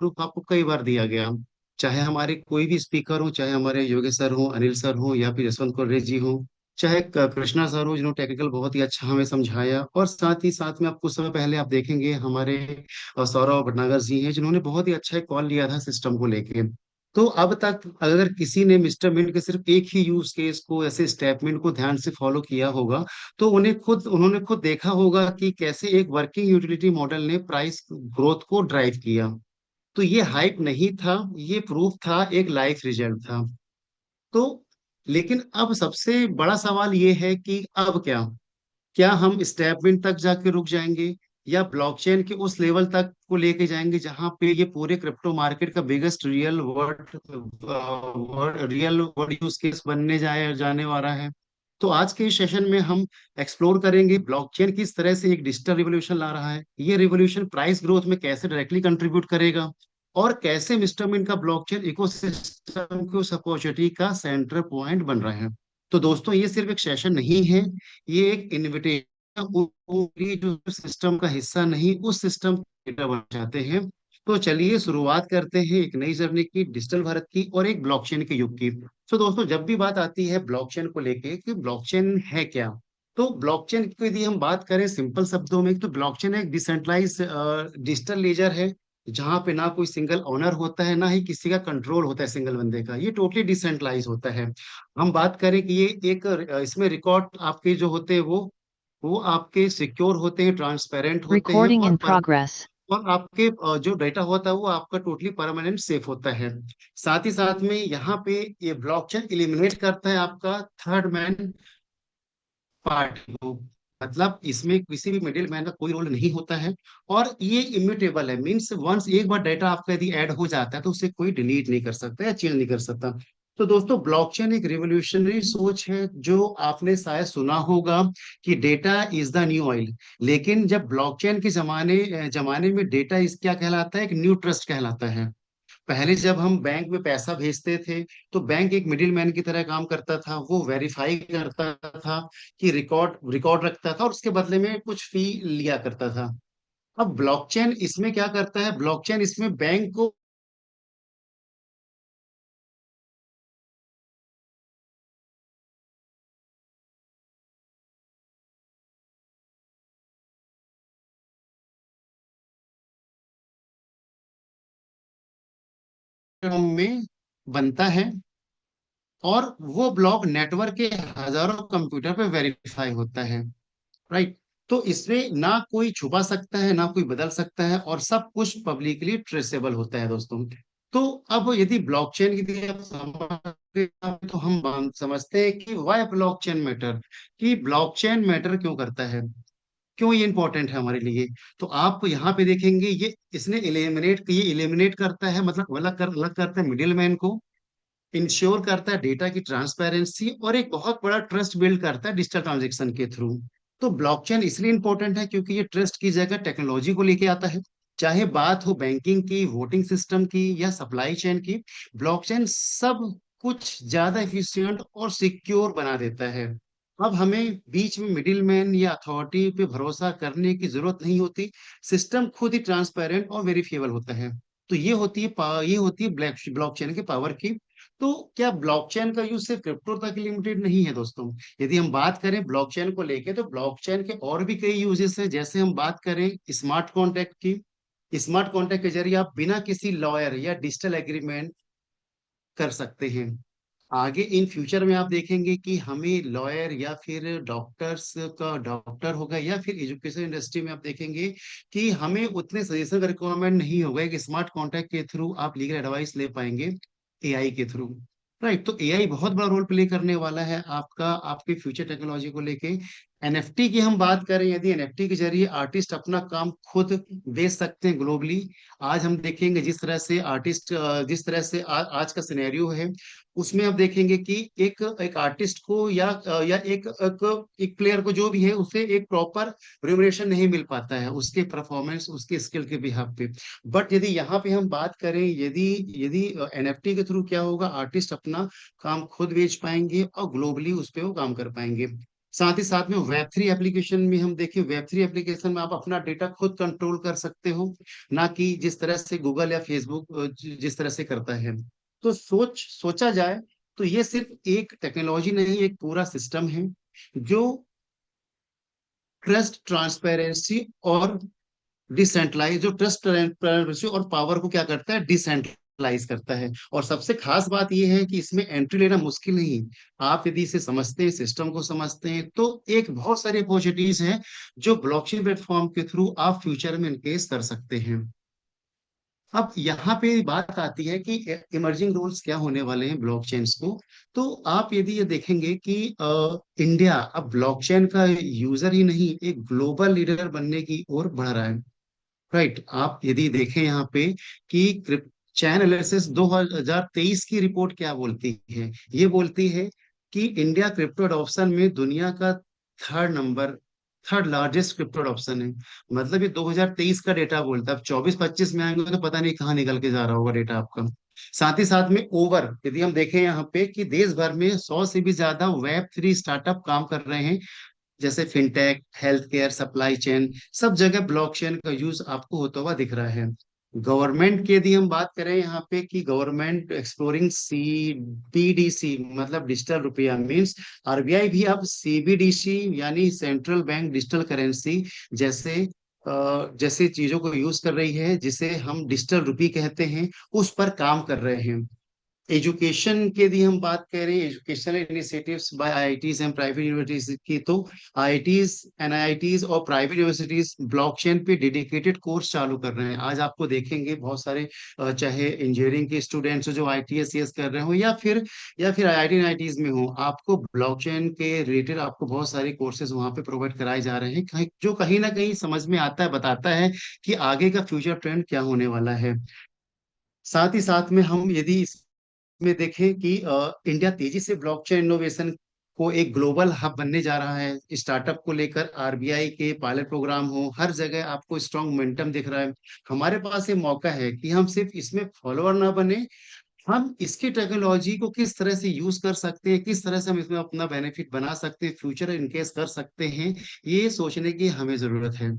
Proof आपको कई बार दिया गया, चाहे हमारे कोई भी स्पीकर हो, चाहे हमारे योगेश सर हो, अनिल सर हो, या फिर यशवंत कौर जी हो, चाहे कृष्णा सर हो, जिन्होंने टेक्निकल बहुत ही अच्छा हमें समझाया, और साथ ही साथ में आप कुछ समय पहले आप देखेंगे हमारे सौरभ भटनागर जी हैं, जिन्होंने बहुत ही अच्छा एक कॉल लिया था सिस्टम को लेके। तो अब तक अगर किसी ने मिस्टर मिंट के सिर्फ एक ही यूज केस को, ऐसे स्टेटमेंट को ध्यान से फॉलो किया होगा, तो उन्होंने खुद देखा होगा कि कैसे एक वर्किंग यूटिलिटी मॉडल ने प्राइस ग्रोथ को ड्राइव किया। तो ये हाइप नहीं था, ये प्रूफ था, एक लाइफ रिजल्ट था। तो लेकिन अब सबसे बड़ा सवाल ये है कि अब क्या, क्या हम स्टेपविंड तक जाके रुक जाएंगे, या ब्लॉकचेन के उस लेवल तक को लेके जाएंगे जहां पे ये पूरे क्रिप्टो मार्केट का biggest real world use case बनने जाने वाला है। तो आज के इस सेशन में हम एक्सप्लोर करेंगे ब्लॉकचेन किस तरह से एक डिजिटल रिवोल्यूशन ला रहा है, ये रिवोल्यूशन प्राइस ग्रोथ में कैसे डायरेक्टली कंट्रीब्यूट करेगा, और कैसे मिस्टर मिन का ब्लॉकचेन इकोसिस्टम को अपॉर्चुनिटी का सेंटर पॉइंट बन रहा है। तो दोस्तों, ये सिर्फ एक सेशन नहीं है, ये एक इन्विटेशन, जो सिस्टम का हिस्सा नहीं, उस सिस्टम बन जाते हैं। तो चलिए शुरुआत करते हैं एक नई जर्नी की, डिजिटल भारत की और एक ब्लॉकचेन के युग की। तो दोस्तों, जब भी बात आती है ब्लॉकचेन को लेके कि ब्लॉकचेन है क्या, तो ब्लॉकचेन की यदि हम बात करें सिंपल शब्दों में, तो ब्लॉकचेन एक डिसेंट्रलाइज डिजिटल लेजर है, जहां पे ना कोई सिंगल ओनर होता है, ना ही किसी का कंट्रोल होता है सिंगल बंदे का, ये टोटली डिसेंट्रलाइज होता है। हम बात करें कि ये एक इसमें रिकॉर्ड आपके जो होते हैं वो आपके सिक्योर होते हैं, ट्रांसपेरेंट होते हैं, Recording in progress. और आपके जो डेटा होता है वो आपका टोटली परमानेंट सेफ होता है। साथ ही साथ में यहाँ पे ये ब्लॉकचेन एलिमिनेट करता है आपका थर्ड मैन पार्टी को, मतलब इसमें किसी भी मिडिल मैन का कोई रोल नहीं होता है, और ये इम्यूटेबल है, मीन्स वंस एक बार डाटा आपका यदि ऐड हो जाता है तो उसे कोई डिलीट नहीं कर सकता या चेंज नहीं कर सकता। तो दोस्तों, ब्लॉकचेन एक रिवोल्यूशनरी सोच है, जो आपने शायद सुना होगा कि data is the new oil. लेकिन जब ब्लॉकचेन के जमाने में डेटा इस क्या कहलाता है, एक न्यू ट्रस्ट कहलाता है। पहले जब हम बैंक में पैसा भेजते थे, तो बैंक एक मिडिल मैन की तरह काम करता था, वो वेरीफाई करता था कि रिकॉर्ड रिकॉर्ड रखता था, और उसके बदले में कुछ फी लिया करता था। अब ब्लॉकचेन इसमें क्या करता है, ब्लॉकचेन इसमें बैंक को में बनता है, और वो ब्लॉक नेटवर्क के हजारों कंप्यूटर पे वेरीफाई होता है। राइट। तो इसमें ना कोई छुपा सकता है, ना कोई बदल सकता है, और सब कुछ पब्लिकली ट्रेसेबल होता है दोस्तों। तो अब यदि ब्लॉकचेन की यदि आप समझते हैं, तो हम समझते हैं कि वाई ब्लॉकचेन मैटर, कि ब्लॉकचेन मैटर क्यों करता है, क्यों ये इंपॉर्टेंट है हमारे लिए। तो आप यहाँ पे देखेंगे, ये एलिमिनेट करता है, मतलब अलग करता है मिडिल मैन को, इंश्योर करता है डेटा की ट्रांसपेरेंसी, और एक बहुत बड़ा ट्रस्ट बिल्ड करता है डिजिटल ट्रांजेक्शन के थ्रू। तो ब्लॉकचेन इसलिए इंपॉर्टेंट है क्योंकि ये ट्रस्ट की जगह टेक्नोलॉजी को लेके आता है, चाहे बात हो बैंकिंग की, वोटिंग सिस्टम की, या सप्लाई चेन की। ब्लॉकचेन सब कुछ ज्यादा एफिशिएंट और सिक्योर बना देता है। अब हमें बीच में मिडिल मैन या अथॉरिटी पे भरोसा करने की जरूरत नहीं होती, सिस्टम खुद ही ट्रांसपेरेंट और वेरीफिएबल होता है। तो ये होती है ब्लॉकचेन के पावर की। तो क्या ब्लॉकचेन का यूज सिर्फ क्रिप्टो तक लिमिटेड नहीं है दोस्तों। यदि हम बात करें ब्लॉकचेन को लेके, तो ब्लॉकचेन के और भी कई यूजेस हैं, जैसे हम बात करें स्मार्ट कॉन्ट्रैक्ट की। स्मार्ट कॉन्ट्रैक्ट के जरिए आप बिना किसी लॉयर या डिजिटल एग्रीमेंट कर सकते हैं। आगे इन फ्यूचर में आप देखेंगे कि हमें लॉयर या फिर डॉक्टर होगा, या फिर एजुकेशन इंडस्ट्री में आप देखेंगे कि हमें उतने सजेशन का रिक्वायरमेंट नहीं होगा, एक स्मार्ट कॉन्ट्रैक्ट के थ्रू आप लीगल एडवाइस ले पाएंगे एआई के थ्रू। राइट। तो एआई बहुत बड़ा रोल प्ले करने वाला है आपके फ्यूचर टेक्नोलॉजी को लेके। एनएफटी की हम बात करें, यदि एनएफटी के जरिए आर्टिस्ट अपना काम खुद बेच सकते हैं ग्लोबली। आज हम देखेंगे जिस तरह से आज का सिनेरियो है, उसमें आप देखेंगे कि एक आर्टिस्ट को या एक प्लेयर को, जो भी है, उसे एक प्रॉपर रिम्यूनरेशन नहीं मिल पाता है उसके परफॉर्मेंस, उसके स्किल के बिहाफ पे। बट यदि यहाँ पे हम बात करें, यदि यदि एनएफटी के थ्रू क्या होगा, आर्टिस्ट अपना काम खुद बेच पाएंगे और ग्लोबली उस पे वो काम कर पाएंगे। साथ ही साथ में वेब थ्री एप्लीकेशन में हम देखें, वेब थ्री एप्लीकेशन में आप अपना डेटा खुद कंट्रोल कर सकते हो, ना कि जिस तरह से गूगल या फेसबुक जिस तरह से करता है। तो सोचा जाए तो ये सिर्फ एक टेक्नोलॉजी नहीं, एक पूरा सिस्टम है जो ट्रस्ट, ट्रांसपेरेंसी और डिसेंट्रलाइज, जो ट्रस्ट, ट्रांसपेरेंसी और पावर को क्या करता है, डिसेंट्रलाइज करता है। और सबसे खास बात यह है कि इसमें एंट्री लेना मुश्किल नहीं। आप यदि इसे समझते हैं, सिस्टम को समझते हैं, तो एक बहुत सारी अपॉर्चुनिटीज हैं जो ब्लॉकचेन प्लेटफॉर्म के थ्रू आप फ्यूचर में इनकेस कर सकते हैं। अब यहाँ पे बात आती है कि इमर्जिंग रोल्स क्या होने वाले हैं ब्लॉकचेन्स को। तो आप यदि ये देखेंगे कि इंडिया अब ब्लॉकचेन का यूजर ही नहीं, एक ग्लोबल लीडर बनने की ओर बढ़ रहा है। राइट, आप यदि देखें यहाँ पे कि चैन एनालिसिस 2023 की रिपोर्ट क्या बोलती है, ये बोलती है कि इंडिया क्रिप्टो अडॉप्शन में दुनिया का number, third largest crypto adoption है। मतलब ये 2023 का डेटा बोलता है। अब 24-25 में आएंगे तो पता नहीं कहाँ निकल के जा रहा होगा डेटा आपका। साथ ही साथ में ओवर यदि हम देखें यहाँ पे कि देश भर में 100 से भी ज्यादा वेब थ्री स्टार्टअप काम कर रहे हैं, जैसे fintech, health care, supply chain, सब जगह ब्लॉकचेन का यूज आपको होता हुआ दिख रहा है। गवर्नमेंट की यदि हम बात करें यहाँ पे कि गवर्नमेंट एक्सप्लोरिंग CBDC, मतलब डिजिटल रुपया मींस आरबीआई भी अब CBDC यानी सेंट्रल बैंक डिजिटल करेंसी जैसे जैसे चीजों को यूज कर रही है, जिसे हम डिजिटल रुपी कहते हैं, उस पर काम कर रहे हैं। एजुकेशन के यदि हम बात करें, educational initiatives by IITs and private universities की, तो आईआईटीज, एनआईटीज और प्राइवेट यूनिवर्सिटीज ब्लॉकचेन पे डेडिकेटेड कोर्स चालू कर रहे हैं। आज आपको देखेंगे बहुत सारे चाहे इंजीनियरिंग के स्टूडेंट्स जो आईटीएस सीएस कर रहे हो, या फिर आईआईटी एनआईटीज में हो, आपको ब्लॉकचेन के रिलेटेड आपको बहुत सारे कोर्सेज वहां पे प्रोवाइड कराए जा रहे हैं, जो कहीं ना कहीं समझ में आता है, बताता है कि आगे का फ्यूचर ट्रेंड क्या होने वाला है। साथ ही साथ में हम यदि में देखें कि इंडिया तेजी से ब्लॉकचेन इनोवेशन को एक ग्लोबल हब बनने जा रहा है। स्टार्टअप को लेकर आरबीआई के पायलट प्रोग्राम हो, हर जगह आपको स्ट्रॉन्ग मोमेंटम दिख रहा है। हमारे पास ये मौका है कि हम सिर्फ इसमें फॉलोअर ना बने, हम इसकी टेक्नोलॉजी को किस तरह से यूज कर सकते हैं, किस तरह से हम इसमें अपना बेनिफिट बना सकते हैं, फ्यूचर इनकेस कर सकते हैं, ये सोचने की हमें जरूरत है।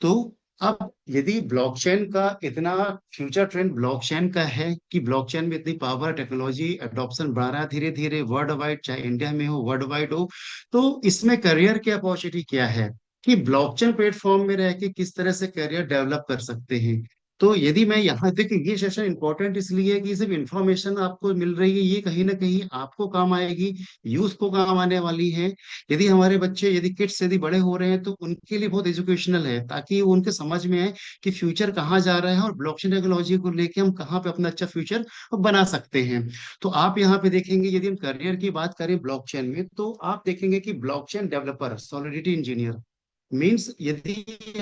तो अब यदि ब्लॉकचेन का इतना फ्यूचर ट्रेंड ब्लॉकचेन का है कि ब्लॉकचेन में इतनी पावर, टेक्नोलॉजी एडॉप्शन बढ़ रहा है धीरे धीरे वर्ल्ड वाइड, चाहे इंडिया में हो वर्ल्ड वाइड हो, तो इसमें करियर की अपॉर्चुनिटी क्या है कि ब्लॉकचेन प्लेटफॉर्म में रह के किस तरह से करियर डेवलप कर सकते हैं। तो यदि मैं यहाँ देखिए, ये सेशन इंपॉर्टेंट इसलिए है कि सिर्फ इंफॉर्मेशन आपको मिल रही है, ये कहीं ना कहीं आपको काम आएगी, यूथ को काम आने वाली है। यदि हमारे बच्चे, यदि किड्स यदि बड़े हो रहे हैं, तो उनके लिए बहुत एजुकेशनल है, ताकि वो उनके समझ में आए कि फ्यूचर कहाँ जा रहा है और ब्लॉकचेन टेक्नोलॉजी को लेके हम कहाँ पे अपना अच्छा फ्यूचर बना सकते हैं। तो आप यहाँ पे देखेंगे, यदि हम करियर की बात करें ब्लॉकचेन में, तो आप देखेंगे कि blockchain developer, solidity engineer means,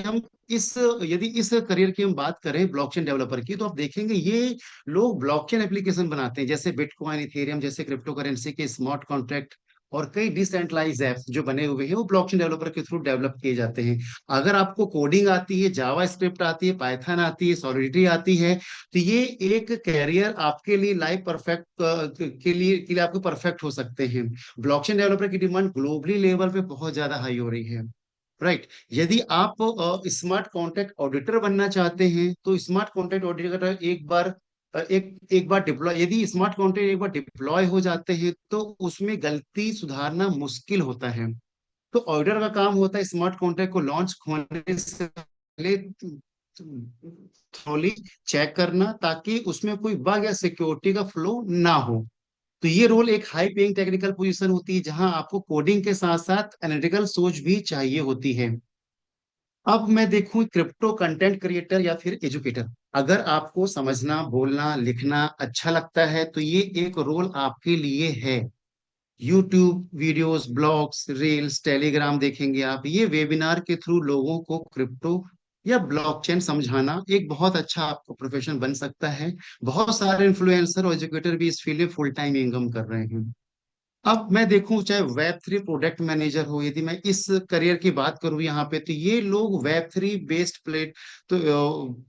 हम इस यदि इस करियर की हम बात करें ब्लॉकचेन डेवलपर की, तो आप देखेंगे ये लोग ब्लॉकचेन एप्लीकेशन बनाते हैं, जैसे बिटकॉइन, इथेरियम जैसे क्रिप्टो करेंसी के स्मार्ट कॉन्ट्रैक्ट और कई डिसेंट्रलाइज एप्स जो बने हुए हैं, वो ब्लॉकचेन डेवलपर के थ्रू डेवलप किए जाते हैं। अगर आपको कोडिंग आती है, जावा स्क्रिप्ट आती है, पाइथन आती है, सॉलिडिटी आती है, तो ये एक कैरियर आपके लिए लाइफ परफेक्ट के लिए आपको परफेक्ट हो सकते हैं। ब्लॉकचेन डेवलपर की डिमांड ग्लोबली लेवल पे बहुत ज्यादा हाई हो रही है। राइट, यदि आप स्मार्ट कॉन्ट्रैक्ट ऑडिटर बनना चाहते हैं, तो स्मार्ट कॉन्ट्रैक्ट ऑडिटर एक बार डिप्लॉय, यदि स्मार्ट कॉन्ट्रैक्ट एक बार डिप्लॉय हो जाते हैं, तो उसमें गलती सुधारना मुश्किल होता है। तो ऑडिटर का काम होता है स्मार्ट कॉन्ट्रैक्ट को लॉन्च होने से पहले थोड़ी चेक करना, ताकि उसमें कोई बग या सिक्योरिटी का फ्लो ना हो। तो ये रोल एक हाई पेइंग टेक्निकल पोजीशन होती है, जहां आपको कोडिंग के साथ साथ एनालिटिकल सोच भी चाहिए होती है। अब मैं देखूं क्रिप्टो कंटेंट क्रिएटर या फिर एजुकेटर, अगर आपको समझना, बोलना, लिखना अच्छा लगता है, तो ये एक रोल आपके लिए है। YouTube videos, blogs, reels, Telegram देखेंगे आप, ये वेबिनार के थ्रू लोगों को क्रिप्टो या ब्लॉकचेन समझाना एक बहुत अच्छा आपको प्रोफेशन बन सकता है। बहुत सारे इन्फ्लुएंसर और एजुकेटर भी इस फील्ड में फुल टाइम इनकम कर रहे हैं। अब मैं देखूं, चाहे वेब थ्री प्रोडक्ट मैनेजर हो, यदि मैं इस करियर की बात करूं यहाँ पे, तो ये लोग वेब थ्री बेस्ड तो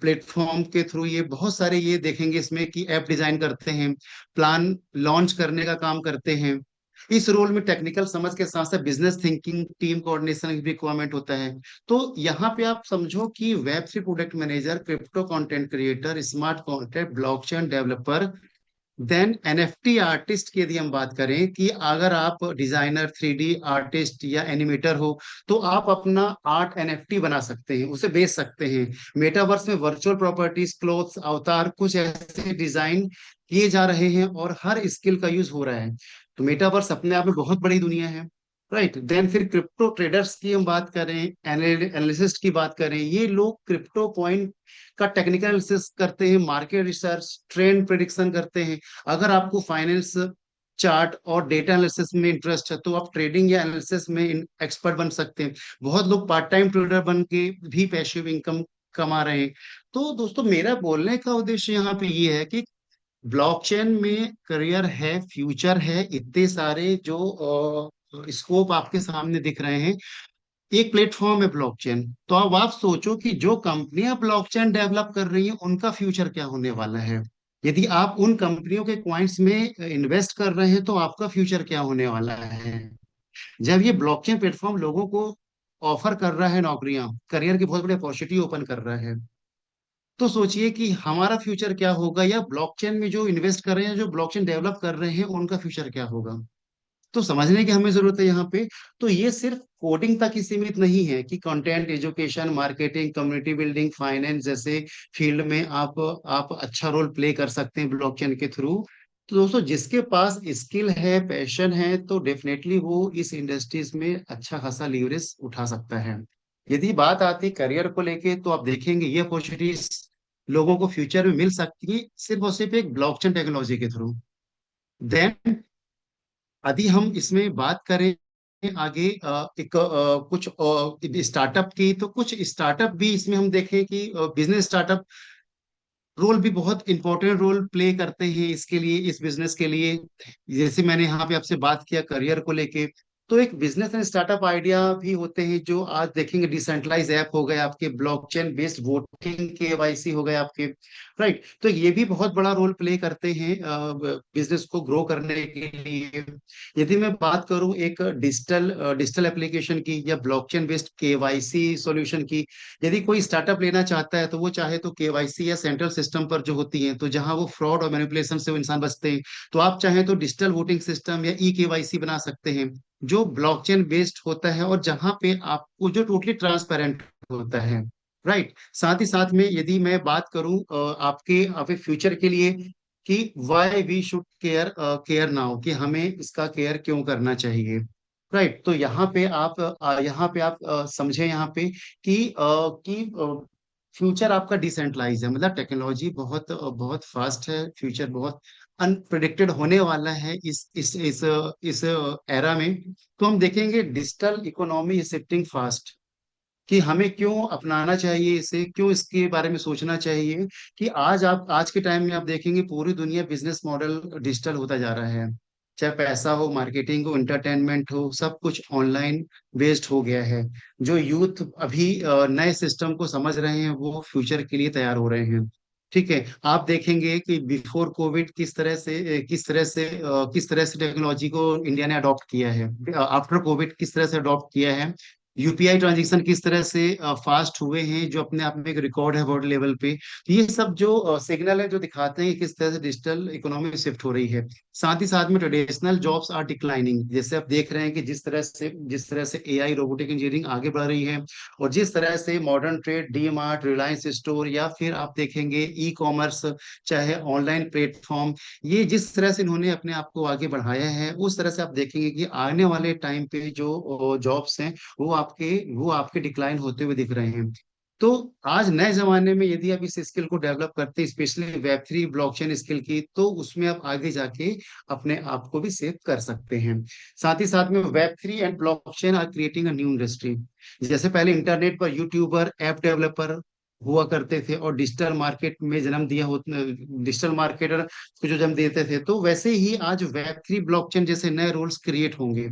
प्लेटफॉर्म के थ्रू ये बहुत सारे, ये देखेंगे इसमें कि ऐप डिजाइन करते हैं, प्लान लॉन्च करने का काम करते हैं, इस रोल में टेक्निकल समझ के साथ साथ बिजनेस थिंकिंग, टीम कोऑर्डिनेशन भी रिक्वायरमेंट होता है। तो यहाँ पे आप समझो कि वेब3 product manager, crypto content creator, smart contract, blockchain developer, then NFT artist की यदि हम बात करें कि अगर आप डिजाइनर, 3D आर्टिस्ट या एनिमेटर हो, तो आप अपना आर्ट एनएफटी बना सकते हैं, उसे बेच सकते हैं। मेटावर्स में वर्चुअल प्रॉपर्टीज, क्लोथ्स, अवतार, कुछ ऐसे डिजाइन किए जा रहे हैं और हर स्किल का यूज हो रहा है। तो मेटावर्स अपने आप में बहुत बड़ी दुनिया है। राइट, देन फिर क्रिप्टो ट्रेडर्स की हम बात करें, एनालिसिस्ट की बात करें, ये लोग क्रिप्टो कॉइन का टेक्निकल एनालिसिस करते हैं, मार्केट रिसर्च, ट्रेंड प्रिडिक्शन करते हैं। अगर आपको फाइनेंस, चार्ट और डेटा एनालिसिस में इंटरेस्ट है तो आप ट्रेडिंग या एनालिसिस में एक्सपर्ट बन सकते हैं। बहुत लोग पार्ट टाइम ट्रेडर बन के भी पैसिव इनकम कमा रहे हैं। तो दोस्तों, मेरा बोलने का उद्देश्य यहाँ पे ये है कि ब्लॉकचेन में करियर है, फ्यूचर है, इतने सारे जो स्कोप आपके सामने दिख रहे हैं। एक प्लेटफॉर्म है ब्लॉकचेन। तो अब आप सोचो कि जो कंपनियां ब्लॉकचेन डेवलप कर रही हैं उनका फ्यूचर क्या होने वाला है। यदि आप उन कंपनियों के क्वाइंट्स में इन्वेस्ट कर रहे हैं तो आपका फ्यूचर क्या होने वाला है। जब ये ब्लॉकचेन प्लेटफॉर्म लोगों को ऑफर कर रहा है नौकरियां, करियर की बहुत बड़ी अपॉर्चुनिटी ओपन कर रहा है, तो सोचिए कि हमारा फ्यूचर क्या होगा, या ब्लॉकचेन में जो इन्वेस्ट कर रहे हैं, जो ब्लॉकचेन डेवलप कर रहे हैं, उनका फ्यूचर क्या होगा। तो समझने की हमें जरूरत है यहाँ पे। तो ये सिर्फ कोडिंग तक ही सीमित नहीं है कि content, education, marketing, community building, finance जैसे फील्ड में आप अच्छा रोल प्ले कर सकते हैं ब्लॉकचेन के थ्रू। तो दोस्तों, जिसके पास स्किल है, पैशन है, तो डेफिनेटली वो इस इंडस्ट्रीज में अच्छा खासा लीवरेज उठा सकता है। यदि बात आती करियर को लेके, तो आप देखेंगे ये अपॉर्चुनिटीज लोगों को फ्यूचर में मिल सकती है सिर्फ और सिर्फ एक ब्लॉकचेन टेक्नोलॉजी के थ्रू। देन यदि हम इसमें बात करें आगे, एक कुछ स्टार्टअप की, तो कुछ स्टार्टअप भी इसमें हम देखें कि बिजनेस स्टार्टअप रोल भी बहुत इंपॉर्टेंट रोल प्ले करते हैं इसके लिए, इस बिजनेस के लिए। जैसे मैंने यहाँ पे आपसे बात किया करियर को लेके, तो एक बिजनेस एंड स्टार्टअप आइडिया भी होते हैं जो आज देखेंगे डिसेंट्रलाइज ऐप हो गए आपके, ब्लॉकचेन बेस्ड वोटिंग केवाईसी हो गए आपके। राइट, तो ये भी बहुत बड़ा रोल प्ले करते हैं बिजनेस को ग्रो करने के लिए। यदि मैं बात करूं एक डिजिटल डिजिटल एप्लीकेशन की या ब्लॉकचेन बेस्ड केवाईसी सॉल्यूशन की, यदि कोई स्टार्टअप लेना चाहता है तो वो चाहे तो केवाईसी या सेंट्रल सिस्टम पर जो होती है, तो जहां वो फ्रॉड और मैनिपुलेशन से वो इंसान बचते हैं, तो आप चाहें तो डिजिटल वोटिंग सिस्टम या ई केवाईसी बना सकते हैं जो ब्लॉकचेन बेस्ड होता है और जहां पे आपको जो टोटली ट्रांसपेरेंट होता है। राइट, साथ ही साथ में यदि मैं बात करूं आपके आपके फ्यूचर के लिए कि why we should care care now, कि हमें इसका केयर क्यों करना चाहिए। राइट, तो यहाँ पे आप समझे यहाँ पे कि फ्यूचर आपका डिसेंट्रलाइज है, मतलब टेक्नोलॉजी बहुत फास्ट है, फ्यूचर बहुत अनप्रिडिक्टेड होने वाला है इस एरा में। तो हम देखेंगे डिजिटल इकोनॉमी शिफ्टिंग फास्ट, कि हमें क्यों अपनाना चाहिए इसे, क्यों इसके बारे में सोचना चाहिए। कि आज के टाइम में आप देखेंगे पूरी दुनिया बिजनेस मॉडल डिजिटल होता जा रहा है। चाहे पैसा हो, मार्केटिंग हो, एंटरटेनमेंट हो, सब कुछ ऑनलाइन बेस्ड हो गया है। जो यूथ अभी नए सिस्टम को समझ रहे हैं वो फ्यूचर के लिए तैयार हो रहे हैं। ठीक है, आप देखेंगे कि बिफोर कोविड किस तरह से टेक्नोलॉजी को इंडिया ने अडॉप्ट किया है, आफ्टर कोविड किस तरह से अडॉप्ट किया है, यूपीआई ट्रांजैक्शन किस तरह से फास्ट हुए हैं, जो अपने आप में एक रिकॉर्ड है वर्ल्ड लेवल पे। तो ये सब जो सिग्नल है जो दिखाते हैं कि किस तरह से डिजिटल इकोनॉमी शिफ्ट हो रही है। साथ ही साथ में ट्रेडिशनल जॉब्स आर डिक्लाइनिंग, जैसे आप देख रहे हैं कि जिस तरह से एआई, रोबोटिक इंजीनियरिंग आगे बढ़ रही है, और जिस तरह से modern trade, D mart, Reliance store, या फिर आप देखेंगे ई कॉमर्स, चाहे ऑनलाइन प्लेटफॉर्म, ये जिस तरह से इन्होंने अपने आप को आगे बढ़ाया है, उस तरह से आप देखेंगे कि आने वाले टाइम पे जो जॉब्स हैं वो आपके डिक्लाइन होते हुए दिख रहे हैं। तो आज नए जमाने में यदि आप इस स्किल को डेवलप करते हैं, स्पेशली वेब3 ब्लॉकचेन स्किल की, तो उसमें आप आगे जाके अपने आप को भी सेव कर सकते हैं। साथ ही साथ में वेब3 and blockchain are creating a new industry. जैसे पहले इंटरनेट पर यूट्यूबर, ऐप डेवलपर हुआ करते थे और डिजिटल मार्केटर को जो जन्म देते थे, तो वैसे ही आज वेब3 ब्लॉकचेन जैसे नए रोल्स क्रिएट होंगे।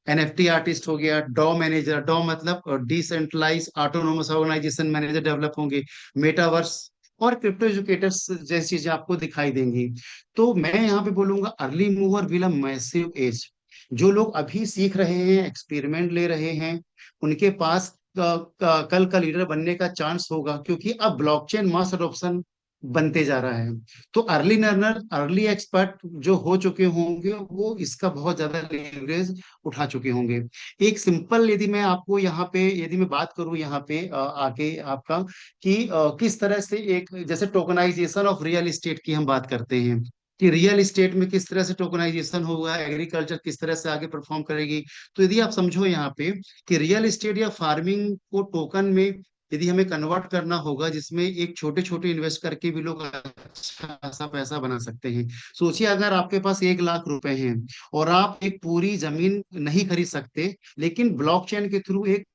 एनएफटी आर्टिस्ट हो गया, डॉ मैनेजर, डॉ मतलब decentralise autonomous organisation manager develop होंगे, मेटावर्स और क्रिप्टो एजुकेटर्स जैसी चीजें आपको दिखाई देंगी। तो मैं यहाँ पे बोलूंगा early mover will a massive edge. जो लोग अभी सीख रहे हैं, एक्सपेरिमेंट ले रहे हैं, उनके पास कल का लीडर बनने का चांस होगा, क्योंकि अब ब्लॉकचेन मास अडॉप्शन बनते जा रहा है। तो अर्ली लर्नर, अर्ली एक्सपर्ट जो हो चुके होंगे, वो इसका बहुत ज्यादा लेवरेज उठा चुके होंगे। एक सिंपल, यदि मैं आपको यहाँ पे, यदि मैं बात करूँ यहाँ पे आके आपका, कि किस तरह से एक, जैसे टोकनाइजेशन ऑफ रियल एस्टेट की हम बात करते हैं, कि रियल एस्टेट में किस तरह से टोकनाइजेशन होगा, एग्रीकल्चर किस तरह से आगे परफॉर्म करेगी। तो यदि आप समझो यहाँ पे कि रियल एस्टेट या फार्मिंग को टोकन में यदि हमें कन्वर्ट करना होगा, जिसमें एक छोटे छोटे इन्वेस्ट करके भी लोग अच्छा खासा पैसा बना सकते हैं। सोचिए, अगर आपके पास 1 लाख रुपए हैं और आप एक पूरी जमीन नहीं खरीद सकते, लेकिन ब्लॉकचेन के थ्रू एक,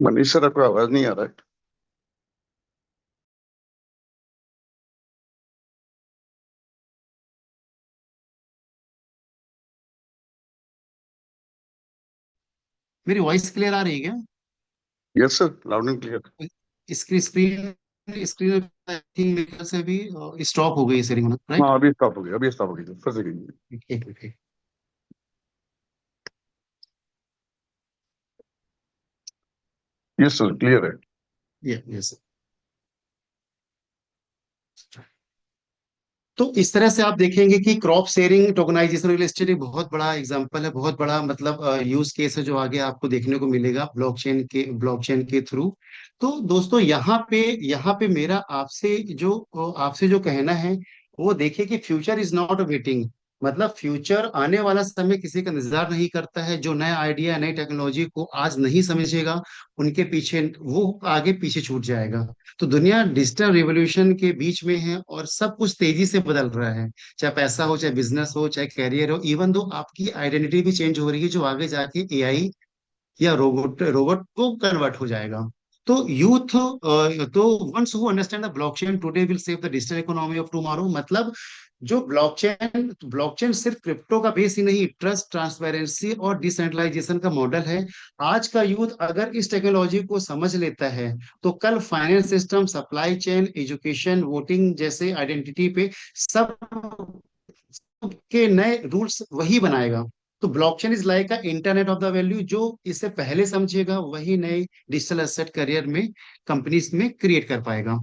मनीष सर, आपका आवाज नहीं आ रहा है। मेरी वॉइस क्लियर आ रही है क्या? Yes sir, loud and clear. इसकी स्क्रीन स्क्रीन आई थिंक मेरे ख्याल से अभी स्टॉप हो गई सेटिंग, राइट? हाँ, अभी स्टॉप हो गया, अभी स्टॉप हो गया, फिर से कीजिए। ठीक है, ठीक। यस सर, क्लियर है। यस। तो इस तरह से आप देखेंगे कि crop sharing tokenisation real estate एक बहुत बड़ा एग्जांपल है, बहुत बड़ा मतलब यूज केस है, जो आगे आपको देखने को मिलेगा ब्लॉकचेन के थ्रू। तो दोस्तों, यहाँ पे मेरा आपसे जो कहना है, वो देखिए कि फ्यूचर इज नॉट वेटिंग। मतलब फ्यूचर, आने वाला समय किसी का इंतजार नहीं करता है। जो नया आइडिया, नई टेक्नोलॉजी को आज नहीं समझेगा, उनके पीछे वो आगे पीछे छूट जाएगा। तो दुनिया डिजिटल रिवॉल्यूशन के बीच में है और सब कुछ तेजी से बदल रहा है। चाहे पैसा हो, चाहे बिजनेस हो, चाहे कैरियर हो, इवन दो आपकी आइडेंटिटी भी चेंज हो रही है, जो आगे जाके एआई या रोबोट रोबोट को कन्वर्ट हो जाएगा। तो यूथ, तो ones who understand the blockchain today will save the digital economy of tomorrow. मतलब जो ब्लॉकचेन सिर्फ क्रिप्टो का बेस ही नहीं, ट्रस्ट, ट्रांसपेरेंसी और डिसेंट्रलाइजेशन का मॉडल है। आज का यूथ अगर इस टेक्नोलॉजी को समझ लेता है, तो कल finance system, supply chain, education, voting जैसे आइडेंटिटी पे सब के नए रूल्स वही बनाएगा। तो blockchain is like a internet of the value. जो इसे पहले समझेगा, वही नए डिजिटल एसेट करियर में, कंपनीज में क्रिएट कर पाएगा।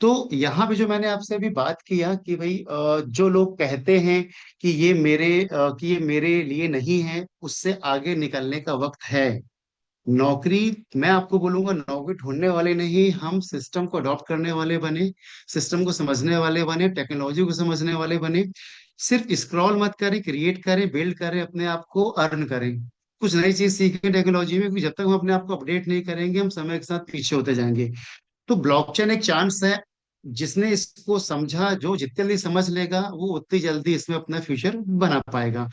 तो यहाँ पे जो मैंने आपसे अभी बात किया कि भाई, जो लोग कहते हैं कि ये मेरे लिए नहीं है, उससे आगे निकलने का वक्त है। नौकरी, मैं आपको बोलूंगा, नौकरी ढूंढने वाले नहीं, हम सिस्टम को अडॉप्ट करने वाले बने, सिस्टम को समझने वाले बने, टेक्नोलॉजी को समझने वाले बने। सिर्फ स्क्रॉल मत करें, क्रिएट करें, बिल्ड करें, अपने आप को अर्न करें, कुछ नई चीज सीखें टेक्नोलॉजी में, क्योंकि जब तक हम अपने आप को अपडेट नहीं करेंगे, हम समय के साथ पीछे होते जाएंगे। तो ब्लॉकचेन एक चांस है। जिसने इसको समझा, जो जितनी जल्दी समझ लेगा, वो उतनी जल्दी इसमें अपना फ्यूचर बना पाएगा।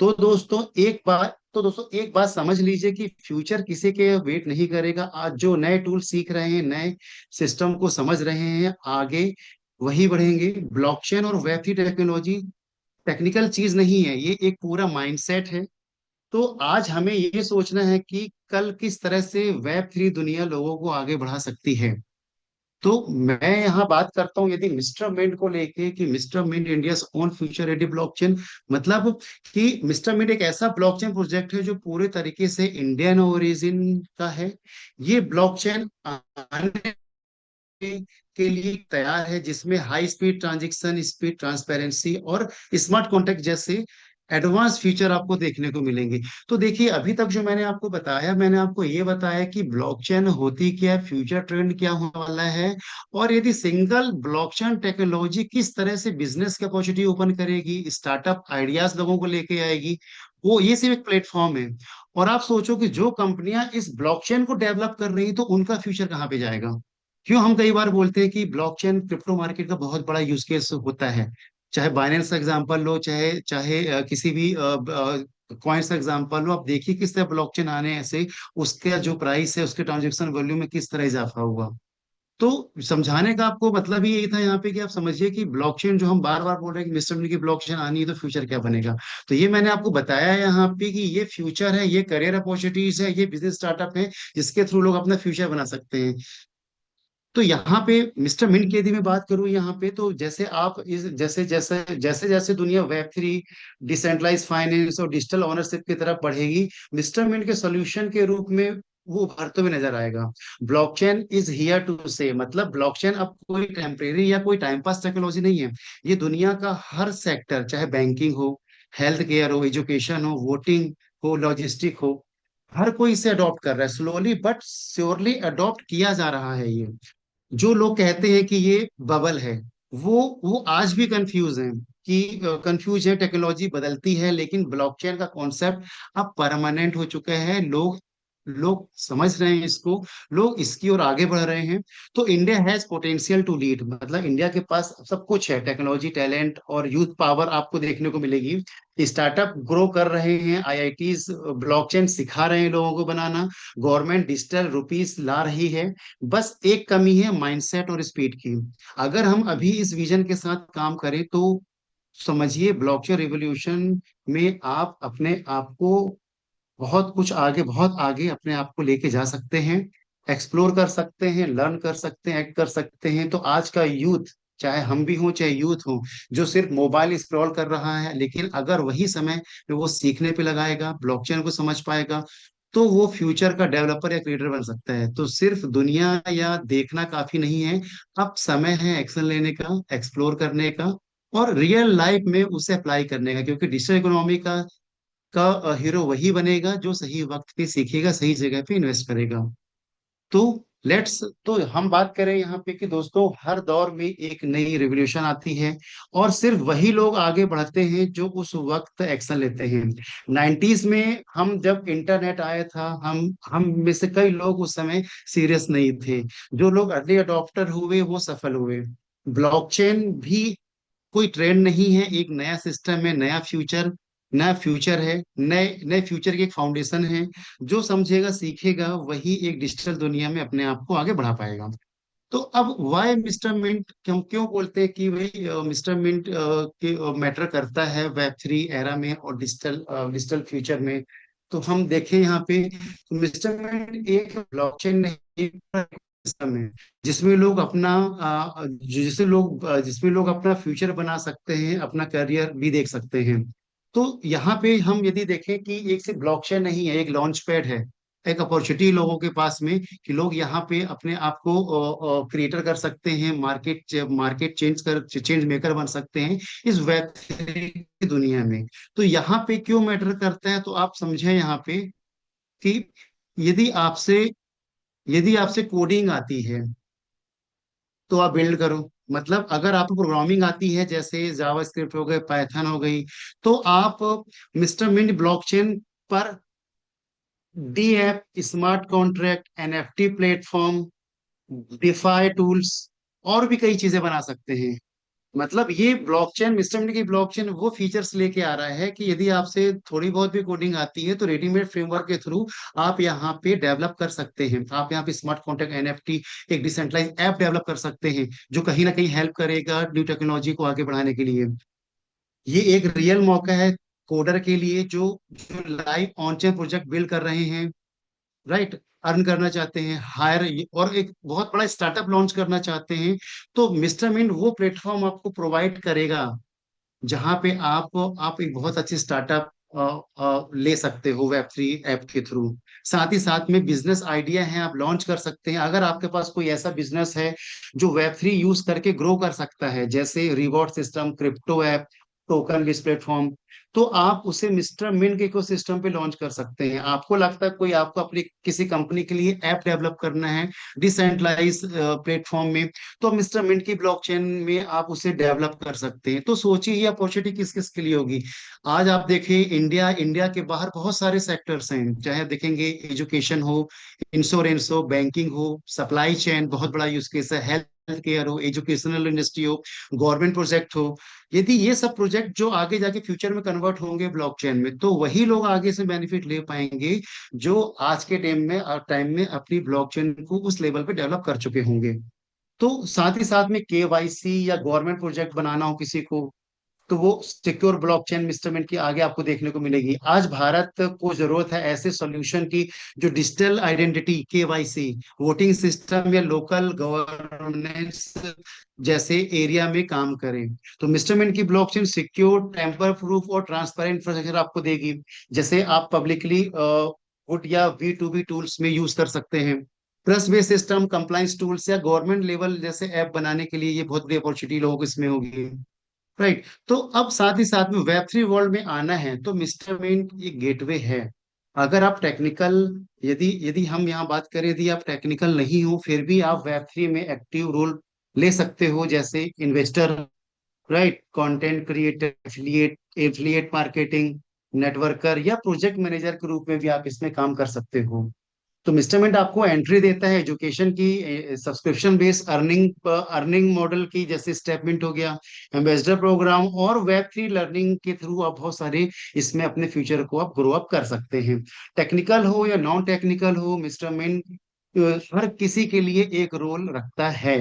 तो दोस्तों एक बात समझ लीजिए कि फ्यूचर किसी के वेट नहीं करेगा। आज जो नए टूल सीख रहे हैं, नए सिस्टम को समझ रहे हैं, आगे वही बढ़ेंगे। ब्लॉकचेन और वेब थ्री टेक्नोलॉजी टेक्निकल चीज नहीं है, ये एक पूरा माइंडसेट है। तो आज हमें ये सोचना है कि कल किस तरह से वेब 3 दुनिया लोगों को आगे बढ़ा सकती है। तो मैं यहाँ बात करता हूँ यदि मिस्टर मिंट को लेके, कि mister Mint India own future ready blockchain. मतलब कि मिस्टर मिंट एक ऐसा ब्लॉकचेन प्रोजेक्ट है जो पूरे तरीके से इंडियन ओरिजिन का है। ये ब्लॉकचेन आने के लिए तैयार है, जिसमें high speed transaction speed, transparency और स्मार्ट कॉन्ट्रैक्ट जैसे एडवांस फीचर आपको देखने को मिलेंगे। तो देखिए, अभी तक जो मैंने आपको बताया, मैंने आपको ये बताया कि ब्लॉकचेन होती क्या है, फ्यूचर ट्रेंड क्या होने वाला है, और यदि सिंगल ब्लॉकचेन टेक्नोलॉजी किस तरह से बिजनेस की अपॉर्चुनिटी ओपन करेगी, स्टार्टअप आइडियाज लोगों को लेके आएगी। वो ये सिर्फ एक प्लेटफॉर्म है। और आप सोचो कि जो कंपनियां इस ब्लॉकचेन को डेवलप कर रही, तो उनका फ्यूचर कहाँ पे जाएगा। क्यों हम कई बार बोलते हैं कि ब्लॉकचेन क्रिप्टो मार्केट का बहुत बड़ा यूज केस होता है। चाहे बाइनेंस का एग्जांपल लो, चाहे चाहे किसी भी कॉइन्स का एग्जांपल लो, आप देखिए किस तरह ब्लॉकचेन आने से उसका जो प्राइस है, उसके ट्रांजेक्शन वैल्यू में किस तरह इजाफा हुआ। तो समझाने का आपको मतलब ही यही था यहाँ पे कि आप समझिए कि ब्लॉकचेन जो हम बार बार बोल रहे हैं कि मिस्टर मिनी की ब्लॉकचेन आनी है तो फ्यूचर क्या बनेगा। तो ये मैंने आपको बताया है यहाँ पे कि ये फ्यूचर है, ये करियर अपॉर्चुनिटीज है, ये बिजनेस स्टार्टअप है जिसके थ्रू लोग अपना फ्यूचर बना सकते हैं। तो यहाँ पे मिस्टर मिंट की यदि मैं बात करूँ यहाँ पे, तो जैसे आप इस जैसे जैसे जैसे जैसे दुनिया वेब 3, डिसेंट्रलाइज फाइनेंस और डिजिटल ओनरशिप की तरफ बढ़ेगी, मिस्टर मिंट के सोल्यूशन के रूप में वो उभरते हुए नजर आएगा। ब्लॉकचेन इज हियर टू से, मतलब ब्लॉकचेन अब कोई टेम्परेरी या कोई टाइम पास टेक्नोलॉजी नहीं है। ये दुनिया का हर सेक्टर, चाहे बैंकिंग हो, हेल्थ केयर हो, एजुकेशन हो, वोटिंग हो, लॉजिस्टिक हो, हर कोई इसे अडॉप्ट कर रहा है। स्लोली बट श्योरली अडॉप्ट किया जा रहा है ये। जो लोग कहते हैं कि ये बबल है, वो आज भी कंफ्यूज हैं कि कंफ्यूज है। टेक्नोलॉजी बदलती है लेकिन ब्लॉकचेन का कॉन्सेप्ट अब परमानेंट हो चुका है। लोग लोग समझ रहे हैं इसको, लोग इसकी ओर आगे बढ़ रहे हैं। तो India has potential to lead, मतलब इंडिया के पास सब कुछ है, टेक्नोलॉजी, टैलेंट और यूथ पावर आपको देखने को मिलेगी। स्टार्टअप ग्रो कर रहे हैं, आईआईटीज ब्लॉकचेन सिखा रहे हैं लोगों को बनाना, गवर्नमेंट डिजिटल रुपीस ला रही है। बस एक कमी है माइंडसेट और स्पीड की। अगर हम अभी इस विजन के साथ काम करें तो समझिए ब्लॉकचेन रिवॉल्यूशन में आप अपने आप को बहुत कुछ आगे, बहुत आगे अपने आप को लेके जा सकते हैं। एक्सप्लोर कर सकते हैं, लर्न कर सकते हैं, एक्ट कर सकते हैं। तो आज का यूथ, चाहे हम भी हों चाहे यूथ हो, जो सिर्फ मोबाइल स्क्रॉल कर रहा है, लेकिन अगर वही समय वो सीखने पे लगाएगा, ब्लॉकचेन को समझ पाएगा, तो वो फ्यूचर का डेवलपर या क्रिएटर बन सकता है। तो सिर्फ दुनिया या देखना काफी नहीं है, अब समय है एक्शन लेने का, एक्सप्लोर करने का और रियल लाइफ में उसे अप्लाई करने का। क्योंकि डिजिटल इकोनॉमी का हीरो वही बनेगा जो सही वक्त पे सीखेगा, सही जगह पे इन्वेस्ट करेगा। तो लेट्स, तो हम बात करें यहाँ पे कि दोस्तों हर दौर में एक नई रिवॉल्यूशन आती है और सिर्फ वही लोग आगे बढ़ते हैं जो उस वक्त एक्शन लेते हैं। 90s में हम जब इंटरनेट आया था, हम में से कई लोग उस समय सीरियस नहीं थे। जो लोग अर्ली अडॉप्टर हुए वो सफल हुए। ब्लॉकचेन भी कोई ट्रेंड नहीं है, एक नया सिस्टम है, नया फ्यूचर है, नए नए फ्यूचर की एक फाउंडेशन है। जो समझेगा सीखेगा वही एक डिजिटल दुनिया में अपने आप को आगे बढ़ा पाएगा। तो अब वाई मिस्टर मिंट, क्यों क्यों बोलते हैं कि भाई मिस्टर मिंट के मैटर करता है वेब 3 एरा में और डिजिटल फ्यूचर में। तो हम देखें यहाँ पे, तो मिस्टर मिंट एक ब्लॉकचेन नहीं, सिस्टम है जिसमें लोग अपना जिसमें लोग अपना फ्यूचर बना सकते हैं, अपना करियर भी देख सकते हैं। तो यहाँ पे हम यदि देखें कि एक सिर्फ ब्लॉकचेन नहीं है, एक लॉन्च पैड है, एक अपॉर्चुनिटी लोगों के पास में कि लोग यहाँ पे अपने आप को क्रिएटर कर सकते हैं, मार्केट चेंज मेकर बन सकते हैं इस वेब 3 की दुनिया में। तो यहाँ पे क्यों मैटर करता है, तो आप समझे यहाँ पे कि यदि आपसे यदि आपसे कोडिंग आती है तो आप बिल्ड करो। मतलब अगर आपको प्रोग्रामिंग आती है, जैसे जावास्क्रिप्ट हो गए, पाइथन हो गई, तो आप मिस्टर मिंट ब्लॉकचेन पर D app, smart contract, NFT platform, DeFi tools और भी कई चीजें बना सकते हैं। मतलब ये ब्लॉकचेन, मिस्टर मिंट की ब्लॉकचेन वो फीचर्स लेके आ रहा है कि यदि आपसे थोड़ी बहुत भी कोडिंग आती है तो रेडीमेड फ्रेमवर्क के थ्रू आप यहाँ पे डेवलप कर सकते हैं। आप यहाँ पे स्मार्ट कॉन्ट्रैक्ट, एनएफटी, एक डिसेंट्रलाइज ऐप डेवलप कर सकते हैं जो कहीं ना कहीं हेल्प करेगा न्यू टेक्नोलॉजी को आगे बढ़ाने के लिए। ये एक रियल मौका है कोडर के लिए जो जो live on chain project build कर रहे हैं, राइट, अर्न करना चाहते हैं, हायर, और एक बहुत बड़ा स्टार्टअप लॉन्च करना चाहते हैं। तो मिस्टर मिंट वो प्लेटफॉर्म आपको प्रोवाइड करेगा जहां पे आप एक बहुत अच्छी स्टार्टअप ले सकते हो वेब 3 ऐप के थ्रू। साथ ही साथ में बिजनेस आइडिया है, आप लॉन्च कर सकते हैं। अगर आपके पास कोई ऐसा बिजनेस है जो वेब 3 यूज करके ग्रो कर सकता है, जैसे reward system, crypto app, token based platform, तो आप उसे मिस्टर मिंट के इकोसिस्टम पे लॉन्च कर सकते हैं। आपको लगता है कोई आपको अपनी किसी कंपनी के लिए ऐप डेवलप करना है डिसेंट्रलाइज प्लेटफॉर्म में, तो मिस्टर मिंट की ब्लॉकचेन में आप उसे डेवलप कर सकते हैं। तो सोचिए ये अपॉर्चुनिटी किस किस के लिए होगी। आज आप देखें, इंडिया के बाहर बहुत सारे सेक्टर्स हैं, चाहे देखेंगे एजुकेशन हो, इंश्योरेंस हो, बैंकिंग हो, सप्लाई चेन बहुत बड़ा यूज केस है, हेल्थ केयर हो, एजुकेशनल इंडस्ट्री हो, गवर्नमेंट प्रोजेक्ट हो। यदि ये सब प्रोजेक्ट जो आगे जाके फ्यूचर में कन्वर्ट होंगे ब्लॉकचेन में, तो वही लोग आगे से बेनिफिट ले पाएंगे जो आज के टाइम में अपनी ब्लॉकचेन को उस लेवल पे डेवलप कर चुके होंगे। तो साथ ही साथ में केवाईसी या गवर्नमेंट प्रोजेक्ट बनाना हो किसी को, तो वो सिक्योर ब्लॉकचेन इंस्ट्रूमेंट की आगे आपको देखने को मिलेगी। आज भारत को जरूरत है ऐसे सॉल्यूशन की जो digital identity, KYC, voting system या लोकल गवर्नेंस जैसे एरिया में काम करे। तो इंस्ट्रूमेंट की ब्लॉकचेन सिक्योर, टेम्पर प्रूफ और ट्रांसपेरेंट इंफ्रास्ट्रक्चर आपको देगी। जैसे आप पब्लिकली गुड या V2B टूल्स में यूज कर सकते हैं। Trust based system, compliance tools या गवर्नमेंट लेवल जैसे ऐप बनाने के लिए ये बहुत बड़ी अपॉर्चुनिटी लोगों को इसमें होगी। राइट। तो अब साथ ही साथ में वेब 3 वर्ल्ड में आना है तो मिस्टर मेन ये गेटवे है। अगर आप टेक्निकल, यदि यदि हम यहाँ बात करें, यदि आप टेक्निकल नहीं हो फिर भी आप वेब 3 में एक्टिव रोल ले सकते हो, जैसे investor, right, content creator, affiliate affiliate marketing, networker या प्रोजेक्ट मैनेजर के रूप में भी आप इसमें काम कर सकते हो। तो मिस्टरमेंट आपको एंट्री देता है एजुकेशन की, subscription based earning earning model की, जैसे स्टेपमेंट हो गया, एम्बेसडर प्रोग्राम और वेब 3 लर्निंग के थ्रू आप बहुत सारे इसमें अपने फ्यूचर को आप ग्रो अप कर सकते हैं। टेक्निकल हो या नॉन टेक्निकल हो, मिस्टरमेंट हर किसी के लिए एक रोल रखता है।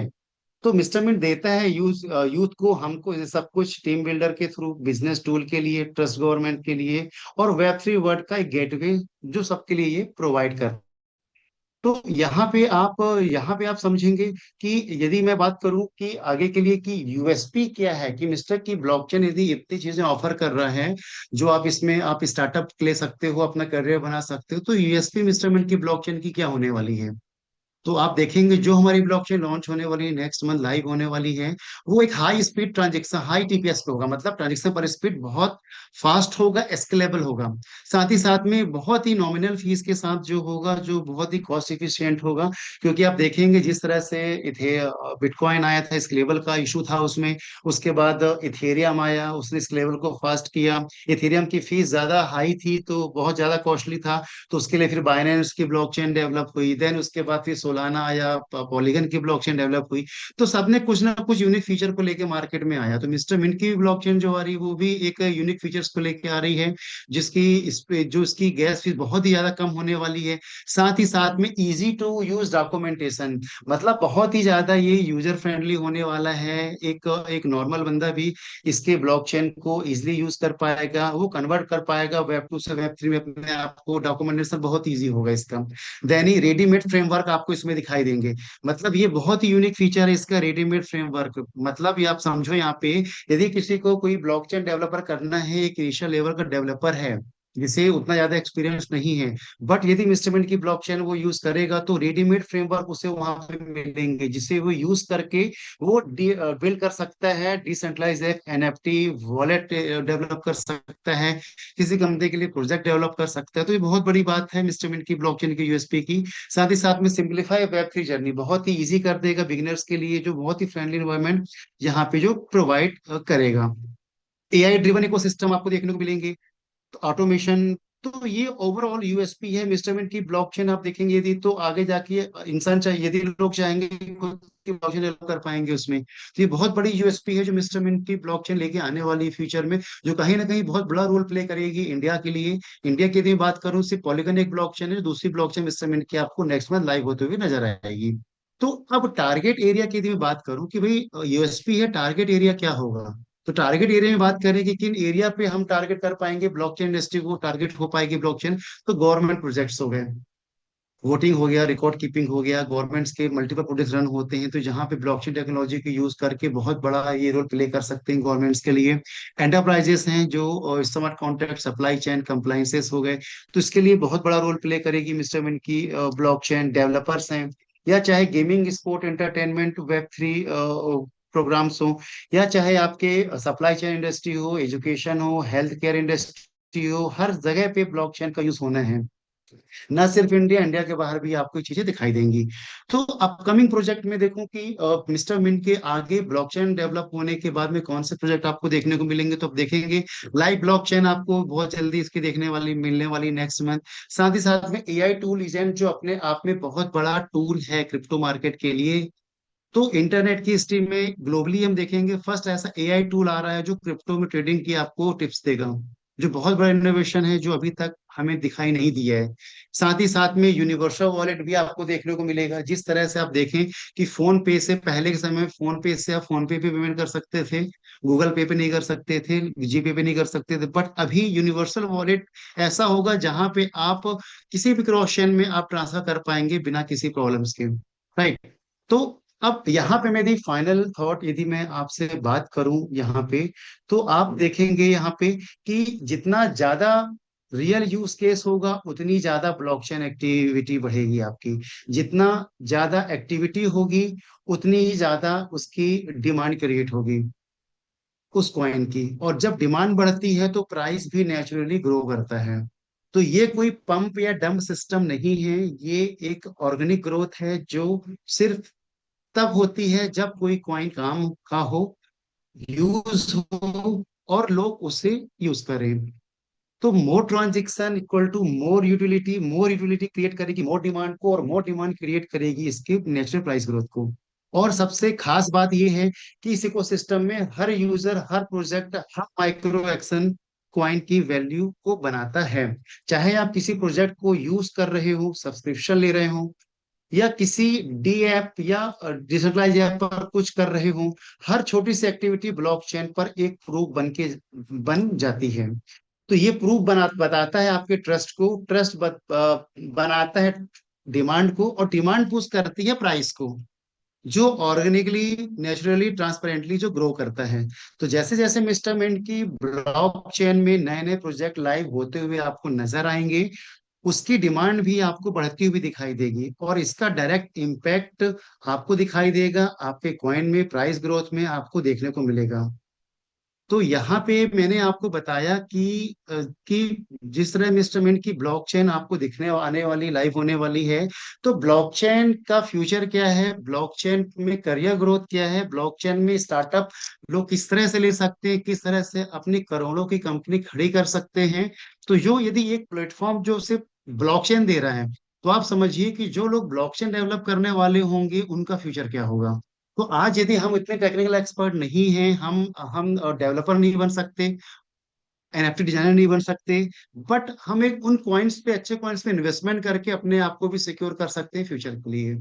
तो मिस्टरमेंट देता है यूथ को, हमको ये सब कुछ टीम बिल्डर के थ्रू, बिजनेस टूल के लिए, ट्रस्ट गवर्नमेंट के लिए और वेब 3 वर्ल्ड का एक गेटवे जो सबके लिए ये प्रोवाइड कर। तो यहाँ पे आप समझेंगे कि यदि मैं बात करूं कि आगे के लिए कि यूएसपी क्या है, कि मिस्टर की ब्लॉकचेन यदि इतनी चीजें ऑफर कर रहा है जो आप इसमें आप स्टार्टअप ले सकते हो, अपना करियर बना सकते हो, तो यूएसपी मिस्टरमेंट की ब्लॉकचेन की क्या होने वाली है। तो आप देखेंगे जो हमारी ब्लॉकचेन लॉन्च होने वाली है, नेक्स्ट मंथ लाइव होने वाली है, वो एक high speed transaction, high TPS पे होगा, मतलब ट्रांजेक्शन पर स्पीड बहुत फास्ट होगा, स्केलेबल होगा। साथ ही साथ में बहुत ही नॉमिनल फीस के साथ जो होगा, जो बहुत ही कॉस्ट इफिशियंट होगा। क्योंकि आप देखेंगे जिस तरह से इथे बिटकॉइन आया था, स्केलेबल का इशू था उसमें, उसके बाद इथेरियम आया, उसने स्केलेबल को फास्ट किया। इथेरियम की फीस ज्यादा हाई थी तो बहुत ज्यादा कॉस्टली था, तो उसके लिए फिर बाइनेंस की ब्लॉकचेन डेवलप हुई, देन उसके बाद फिर सोलाना आया, पॉलीगन की ब्लॉकचेन डेवलप हुई। तो सबने कुछ ना कुछ यूनिक फीचर को लेके मार्केट में आया। तो मिस्टर मिंट की ब्लॉकचेन जो आ रही है वो भी एक यूनिक फीचर्स को लेके आ रही है, जिसकी इस पे जो इसकी गैस फीस बहुत ही ज्यादा कम होने वाली है। साथ ही साथ में इजी टू यूज डॉक्यूमेंटेशन, मतलब बहुत ही ज्यादा ये यूजर फ्रेंडली होने वाला है। एक एक नॉर्मल बंदा भी इसके ब्लॉकचेन को इजिली यूज कर पाएगा, वो कन्वर्ट कर पाएगा वेब 2 से वेब 3 में अपने आप को, डॉक्यूमेंटेशन बहुत इजी होगा इसका। देन ही रेडीमेड फ्रेमवर्क आपको इसमें दिखाई देंगे। मतलब ये बहुत ही यूनिक फीचर है इसका, रेडीमेड फ्रेमवर्क। मतलब ये आप समझो यहाँ पे, यदि किसी को कोई ब्लॉकचेन डेवलपर करना है, एक इनिशियल लेवल का डेवलपर है जिसे उतना ज्यादा एक्सपीरियंस नहीं है, बट यदि इंस्ट्रूमेंट की ब्लॉकचेन वो यूज करेगा तो रेडीमेड फ्रेमवर्क उसे वहां पे मिलेंगे, जिसे वो यूज करके वो बिल्ड कर सकता है डिसेंट्रलाइज एनएफटी वॉलेट डेवलप कर सकता है, किसी कंपनी के लिए प्रोजेक्ट डेवलप कर सकता है। तो ये बहुत बड़ी बात है इंस्ट्रूमेंट की ब्लॉकचेन की, यूएसपी की। साथ ही साथ में सिंप्लीफाई वेब 3 जर्नी बहुत ही इजी कर देगा बिगिनर्स के लिए, जो बहुत ही फ्रेंडली एनवायरनमेंट यहाँ पे जो प्रोवाइड करेगा। एआई ड्रिवन इकोसिस्टम आपको देखने को मिलेंगे, तो ऑटोमेशन। तो ये ओवरऑल यूएसपी है मिस्टरमेंट की ब्लॉकचेन। आप देखेंगे यदि तो आगे जाके इंसान चाहिए, यदि लोग चाहेंगे खुद की ब्लॉकचेन डेवलप कर पाएंगे उसमें। तो ये बहुत बड़ी यूएसपी है जो मिस्टरमेंट की ब्लॉकचेन लेके आने वाली फ्यूचर में, जो कहीं ना कहीं बहुत बड़ा रोल प्ले करेगी इंडिया के लिए। इंडिया की यदि मैं बात करूं, सिर्फ पॉलीगन एक ब्लॉकचेन है, दूसरी ब्लॉकचेन मिस्टरमेंट की आपको नेक्स्ट मंथ लाइव होते हुए नजर आएगी। तो अब टारगेट एरिया की यदि मैं बात करूं कि भाई यूएसपी है, टारगेट एरिया क्या होगा, तो टारगेट एरिया में बात करें कि किन एरिया पे हम टारगेट कर पाएंगे, ब्लॉकचेन इंडस्ट्री को टारगेट हो पाएगी ब्लॉकचेन। तो गवर्नमेंट प्रोजेक्ट्स हो गए, वोटिंग हो गया, रिकॉर्ड कीपिंग हो गया, गवर्नमेंट्स के मल्टीपल प्रोजेक्ट्स रन होते हैं तो जहाँ पे ब्लॉकचेन टेक्नोलॉजी को यूज करके बहुत बड़ा ये रोल प्ले कर सकते हैं गवर्नमेंट्स के लिए। एंटरप्राइजेस हैं जो smart contract, supply chain compliances हो गए, तो इसके लिए बहुत बड़ा रोल प्ले करेगी मिस्टरमेंट की ब्लॉकचेन। डेवलपर्स हैं, या चाहे gaming, sport, entertainment, web 3 programs हो, या चाहे आपके सप्लाई चेन इंडस्ट्री हो, एजुकेशन हो, हेल्थ केयर इंडस्ट्री हो, हर जगह पे ब्लॉकचेन का यूज होना है। ना सिर्फ इंडिया, इंडिया के बाहर भी आपको ये चीजें दिखाई देंगी। तो अपकमिंग प्रोजेक्ट में देखूं कि मिस्टर मिंट के आगे ब्लॉकचेन डेवलप होने के बाद में कौन से प्रोजेक्ट आपको देखने को मिलेंगे, तो आप देखेंगे लाइव ब्लॉकचेन आपको बहुत जल्दी इसकी देखने वाली मिलने वाली नेक्स्ट मंथ। साथ ही साथ में एआई टूल एजेंट जो अपने आप में बहुत बड़ा टूल है क्रिप्टो मार्केट के लिए। तो इंटरनेट की हिस्ट्री में ग्लोबली हम देखेंगे फर्स्ट ऐसा एआई टूल आ रहा है जो क्रिप्टो में ट्रेडिंग की आपको टिप्स देगा। जो बहुत बड़ा इनोवेशन है, जो अभी तक हमें दिखाई नहीं दिया है। साथ ही साथ में यूनिवर्सल वॉलेट भी आपको देखने को मिलेगा। जिस तरह से आप देखें कि फोन पे से पहले के समय में, फोन पे से आप फोन पे पेमेंट कर सकते थे, गूगल पे पे नहीं कर सकते थे, जीपे पे नहीं कर सकते थे, बट अभी यूनिवर्सल वॉलेट ऐसा होगा जहां पे आप किसी भी क्वेश्चन में आप ट्रांसफर कर पाएंगे बिना किसी प्रॉब्लम्स के, राइट। तो अब यहाँ पे मेरी फाइनल थॉट यदि मैं आपसे बात करूं यहाँ पे, तो आप देखेंगे यहाँ पे कि जितना ज्यादा रियल यूज केस होगा उतनी ज्यादा ब्लॉकचेन एक्टिविटी बढ़ेगी आपकी। जितना ज्यादा एक्टिविटी होगी उतनी ही ज्यादा उसकी डिमांड क्रिएट होगी उस कॉइन की, और जब डिमांड बढ़ती है तो प्राइस भी नेचुरली ग्रो करता है। तो ये कोई पंप या डंप सिस्टम नहीं है, ये एक ऑर्गेनिक ग्रोथ है जो सिर्फ तब होती है जब कोई कॉइन काम का हो, यूज हो, और लोग उसे यूज करें। तो more transaction equal to more utility create करेगी मोर डिमांड को, और मोर डिमांड क्रिएट करेगी इसके नेचुरल प्राइस ग्रोथ को। और सबसे खास बात यह है कि इस इकोसिस्टम में हर यूजर, हर प्रोजेक्ट, हर माइक्रो एक्शन क्वाइन की वैल्यू को बनाता है। चाहे आप किसी प्रोजेक्ट को यूज कर रहे हो, सब्सक्रिप्शन ले रहे हो, या किसी डी ऐप या डिसेंट्रलाइज ऐप पर कुछ कर रहे हो, हर छोटी सी एक्टिविटी ब्लॉकचेन पर एक प्रूफ बन जाती है। तो ये प्रूफ बताता है आपके ट्रस्ट को, बनाता है डिमांड को, और डिमांड पुश करती है प्राइस को, जो ऑर्गेनिकली, नेचुरली, ट्रांसपेरेंटली जो ग्रो करता है। तो जैसे जैसे मिस्टर मिंट की ब्लॉकचेन में नए नए प्रोजेक्ट लाइव होते हुए आपको नजर आएंगे, उसकी डिमांड भी आपको बढ़ती हुई दिखाई देगी, और इसका डायरेक्ट इम्पैक्ट आपको दिखाई देगा, आपके कॉइन में प्राइस ग्रोथ में आपको देखने को मिलेगा। तो यहाँ पे मैंने आपको बताया कि जिस तरह इंस्ट्रूमेंट की ब्लॉकचेन आपको दिखने आने वाली, लाइव होने वाली है, तो ब्लॉकचेन का फ्यूचर क्या है, ब्लॉकचेन में करियर ग्रोथ क्या है, ब्लॉकचेन में स्टार्टअप लोग किस तरह से ले सकते हैं, किस तरह से अपनी करोड़ों की कंपनी खड़ी कर सकते हैं। तो जो यदि एक प्लेटफॉर्म जो सिर्फ ब्लॉकचेन दे रहा है, तो आप समझिए कि जो लोग ब्लॉकचेन डेवलप करने वाले होंगे उनका फ्यूचर क्या होगा। तो आज यदि हम इतने टेक्निकल एक्सपर्ट नहीं हैं, हम डेवलपर नहीं बन सकते, एनएफटी डिजाइनर नहीं बन सकते, बट हम एक उन कॉइन्स पे, अच्छे कॉइन्स पे इन्वेस्टमेंट करके अपने आप को भी सिक्योर कर सकते हैं फ्यूचर के लिए।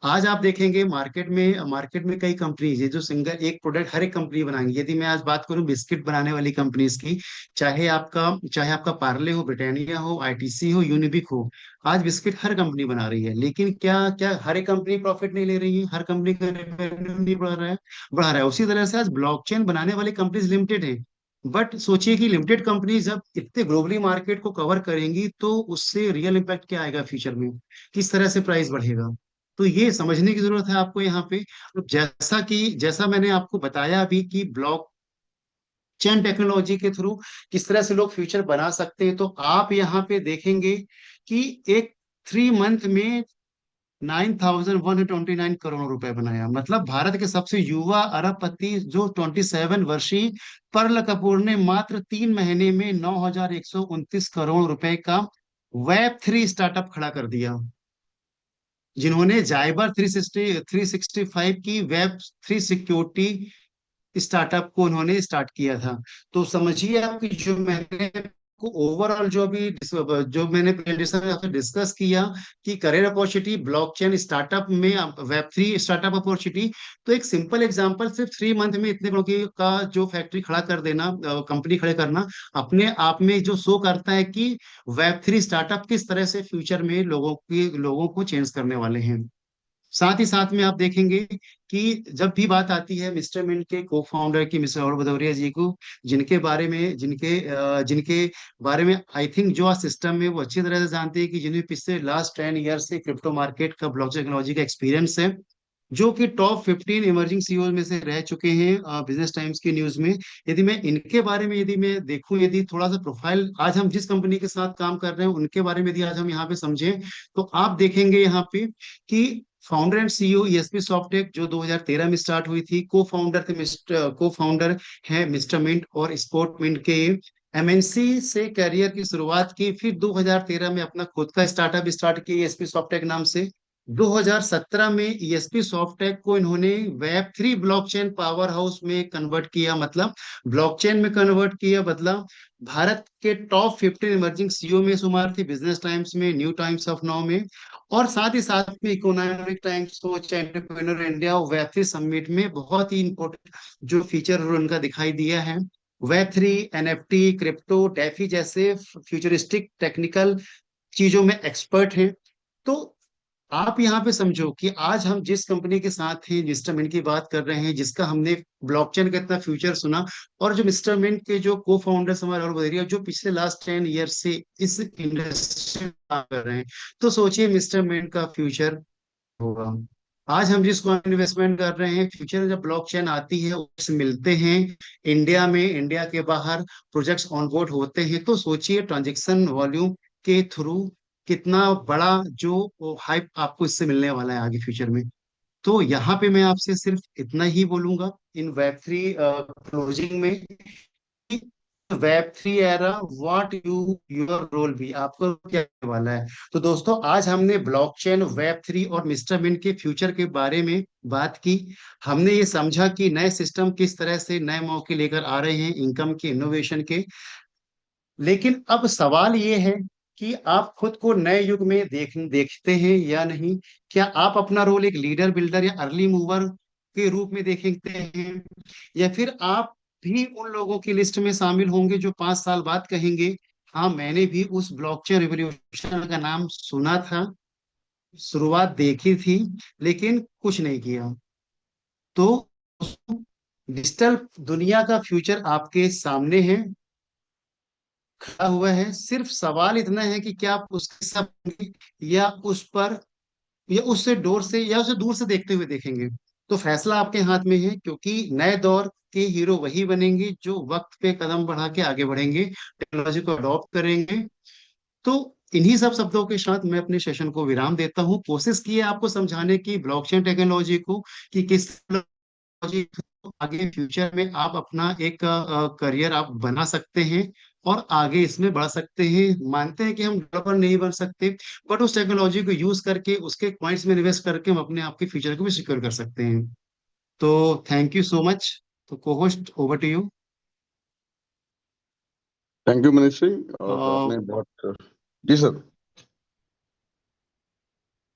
आज आप देखेंगे मार्केट में कई कंपनीज है जो सिंगल एक प्रोडक्ट हर एक कंपनी बनाएंगी। यदि मैं आज बात करूं बिस्किट बनाने वाली कंपनीज की, चाहे आपका पार्ले हो, ब्रिटानिया हो, आईटीसी हो, यूनिबिक हो, आज बिस्किट हर कंपनी बना रही है। लेकिन क्या क्या हर एक कंपनी प्रॉफिट नहीं ले रही है, हर कंपनी का रेवेन्यू नहीं बढ़ रहा है। उसी तरह से आज ब्लॉकचेन बनाने वाली कंपनीज लिमिटेड है, बट सोचिए कि लिमिटेड कंपनी जब इतने ग्लोबली मार्केट को कवर करेंगी तो उससे रियल इम्पैक्ट क्या आएगा फ्यूचर में, किस तरह से प्राइस बढ़ेगा। तो ये समझने की जरूरत है आपको यहाँ पे। तो जैसा मैंने आपको बताया अभी कि ब्लॉकचेन टेक्नोलॉजी के थ्रू किस तरह से लोग फ्यूचर बना सकते हैं, तो आप यहाँ पे देखेंगे कि एक 3 मंथ में 9,129 करोड़ रुपए बनाया। मतलब भारत के सबसे युवा अरबपति जो 27 वर्षीय पर्ल कपूर ने मात्र 3 महीने में 9,129 करोड़ रुपए का वेब 3 स्टार्टअप खड़ा कर दिया, जिन्होंने जाइबर 365 की वेब 3 सिक्योरिटी स्टार्टअप को उन्होंने स्टार्ट किया था। तो समझिए आप कि जो मैंने को ओवरऑल जो मैंने प्रेजेंटेशन में आपसे डिस्कस किया कि करियर अपॉर्चुनिटी ब्लॉकचेन स्टार्टअप में, वेब 3 स्टार्टअप अपॉर्चुनिटी, तो एक सिंपल एग्जांपल, सिर्फ 3 मंथ में इतने करोड़ की का जो फैक्ट्री खड़ा कर देना, कंपनी खड़े करना, अपने आप में जो शो करता है कि वेब 3 स्टार्टअप किस तरह से फ्यूचर में लोगों को चेंज करने वाले हैं। साथ ही साथ में आप देखेंगे कि जब भी बात आती है मिस्टर मिंट के को फाउंडर की, मिस्टर और भदौरिया जी को, जिनके बारे में आई थिंक जो आज सिस्टम में वो अच्छी तरह से जानते हैं, कि जिन्हें पिछले लास्ट 10 ईयर से क्रिप्टो मार्केट का, ब्लॉकचेन टेक्नोलॉजी का एक्सपीरियंस है, जो कि टॉप 15 इमर्जिंग सीईओ में से रह चुके हैं बिजनेस टाइम्स की न्यूज में। यदि मैं इनके बारे में यदि मैं देखूं, यदि थोड़ा सा प्रोफाइल, आज हम जिस कंपनी के साथ काम कर रहे हैं उनके बारे में यदि आज हम यहाँ पे समझें, तो आप देखेंगे यहाँ पे कि founder and CEO ESP Softtech जो 2013 में स्टार्ट हुई थी, को फाउंडर है मिस्टर मिंट और स्पॉट मिंट के। एमएनसी से करियर की शुरुआत की, फिर 2013 में अपना खुद का स्टार्टअप स्टार्ट किया ईएसपी सॉफ्टटेक नाम से, 2017 में ईएसपी सॉफ्टटेक को इन्होंने वेब 3 ब्लॉकचेन पावर हाउस में कन्वर्ट किया, मतलब ब्लॉकचेन में कन्वर्ट किया, मतलब भारत के टॉप 15 इमर्जिंग सीईओ में शुमार थी, बिजनेस टाइम्स में, न्यू टाइम्स ऑफ नाउ में, और साथ ही साथ में इकोनॉमिक टाइम्स, सोच, एंटरप्रेन्योर इंडिया और वेब 3 समिट में बहुत ही इंपॉर्टेंट जो फीचर उनका दिखाई दिया है। वेब 3, एनएफटी, क्रिप्टो, डेफी जैसे फ्यूचरिस्टिक टेक्निकल चीजों में एक्सपर्ट हैं। तो आप यहाँ पे समझो कि आज हम जिस कंपनी के साथ हैं, मिस्टर मिंट की बात कर रहे हैं, जिसका हमने ब्लॉकचेन का इतना फ्यूचर सुना, और जो मिस्टर मिंट के जो को फाउंडर्स हमारे और बदेरिया, जो पिछले लास्ट 10 ईयर से इस इंडस्ट्री में काम कर रहे हैं, तो सोचिए मिस्टर मिंट का फ्यूचर होगा। आज हम जिसको इन्वेस्टमेंट कर रहे हैं, फ्यूचर जब ब्लॉकचेन आती है, उससे मिलते हैं इंडिया में, इंडिया के बाहर प्रोजेक्ट्स ऑनबोर्ड होते हैं, तो सोचिए ट्रांजेक्शन वॉल्यूम के थ्रू कितना बड़ा जो हाइप आपको इससे मिलने वाला है आगे फ्यूचर में। तो यहाँ पे मैं आपसे सिर्फ इतना ही बोलूंगा इन वेब 3 क्लोजिंग में, web 3 era what your role भी आपको क्या होने वाला है। तो दोस्तों, आज हमने ब्लॉकचेन, वेब 3 और मिस्टर मिंट के फ्यूचर के बारे में बात की। हमने ये समझा कि नए सिस्टम किस तरह से नए मौके लेकर आ रहे हैं, इनकम के, इनोवेशन के। लेकिन अब सवाल ये है कि आप खुद को नए युग में देखते हैं या नहीं। क्या आप अपना रोल एक लीडर, बिल्डर या अर्ली मूवर के रूप में देखते हैं, या फिर आप भी उन लोगों की लिस्ट में शामिल होंगे जो 5 साल बाद कहेंगे, हाँ मैंने भी उस ब्लॉकचेन रिवॉल्यूशन का नाम सुना था, शुरुआत देखी थी, लेकिन कुछ नहीं किया। तो डिजिटल दुनिया का फ्यूचर आपके सामने है, खड़ा हुआ है। सिर्फ सवाल इतना है कि क्या आप उसके साथ, या उस पर, या उससे डोर से, या उसे दूर से देखते हुए देखेंगे। तो फैसला आपके हाथ में है, क्योंकि नए दौर के हीरो वही बनेंगे जो वक्त पे कदम बढ़ा के आगे बढ़ेंगे, टेक्नोलॉजी को अडॉप्ट करेंगे। तो इन्हीं सब शब्दों के साथ मैं अपने सेशन को विराम देता हूँ। कोशिश की है आपको समझाने की ब्लॉकचेन टेक्नोलॉजी को, कि किस टेक्नोलॉजी आगे फ्यूचर में आप अपना एक करियर आप बना सकते हैं और आगे इसमें बढ़ सकते हैं। मानते हैं कि हम डेवलपर नहीं बन सकते, बट उस टेक्नोलॉजी को यूज करके, उसके पॉइंट्स में इन्वेस्ट करके हम अपने आप के फ्यूचर को भी सिक्योर कर सकते हैं। तो थैंक यू सो मच। तो को host, over to you. Thank you Manish Singh, और आपने बहुत, जी सर।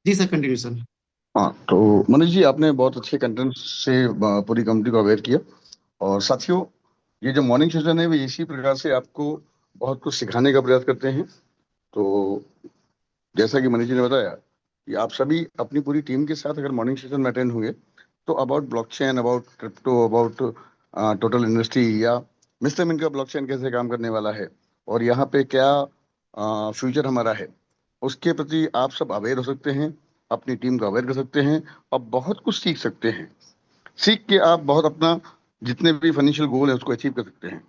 जी सर, कंटिन्यू सर। हाँ, तो मनीष जी, आपने बहुत अच्छे कंटेंट से पूरी कंपनी को अवेयर किया। और साथियों, ये जो मॉर्निंग सेशन है वो इसी प्रकार से आपको बहुत कुछ सिखाने का प्रयास करते हैं। तो जैसा कि मनीष जी ने बताया कि आप सभी अपनी पूरी टीम के साथ अगर मॉर्निंग सेशन में अटेंड हुए, तो about blockchain, about crypto, about total industry, या मिस्टर मिन का ब्लॉकचेन कैसे काम करने वाला है, और यहाँ पे क्या फ्यूचर हमारा है, उसके प्रति आप सब अवेयर हो सकते हैं, अपनी टीम को अवेयर कर सकते हैं, और बहुत कुछ सीख सकते हैं। सीख के आप बहुत अपना जितने भी फाइनेंशियल गोल है उसको अचीव कर सकते हैं।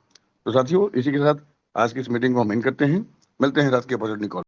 तो साथियों, इसी के साथ आज की इस मीटिंग को हम एंड करते हैं। मिलते हैं रात के अपॉर्चुनिटी कॉल।